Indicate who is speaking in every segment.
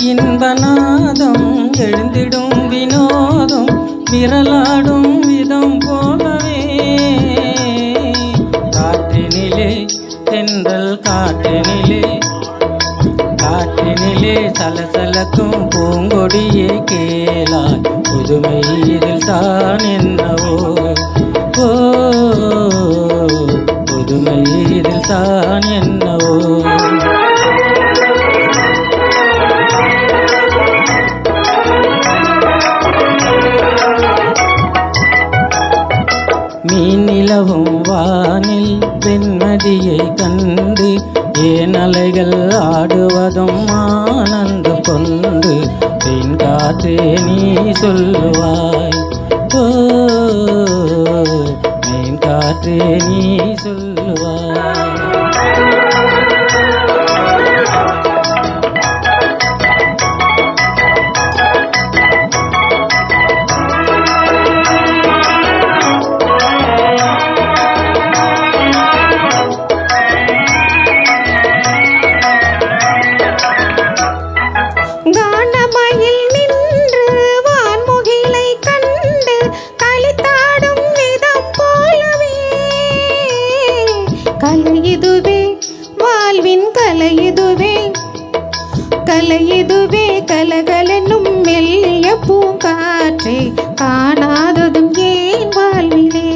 Speaker 1: இன்பநாதம் எழுந்திடும் வினோதம் விரலாடும் விதம் போலவே காற்றினிலே தென்றல் காற்றினிலே சலசலக்கும் பூங்கொடியே கேளாய் புதுமை இதில் தான் என்னவோ புதுமை இதில் தான் என்னவோ மீனிலவும் வானில் வெண்மதியை கண்டு ஏன் அலைகள் ஆடுவதும் ஆனந்தம் கொண்டு பெண் காற்றே நீ சொல்லுவாய் பெண் காற்றே நீ சொல்லுவாய்
Speaker 2: கலையிதுவே வாழ்வின் கலையிதுவே கலகலென்னும் மெல்லிய பூங்காற்றே காணாததும் ஏன் வாழ்விலே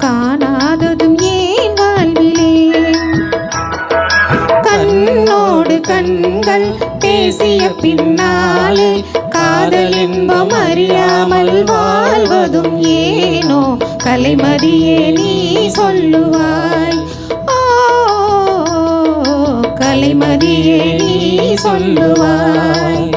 Speaker 2: காணாததும் ஏன் வாழ்விலே கண்ணோடு கண்கள் பேசிய பின்னாலே காதல் இன்பம் அறியாமல் வாழ்வதும் ஏனோ கலைமதியே நீ சொல்லுவாய் கலைமதியே நீ சொல்லுவாய்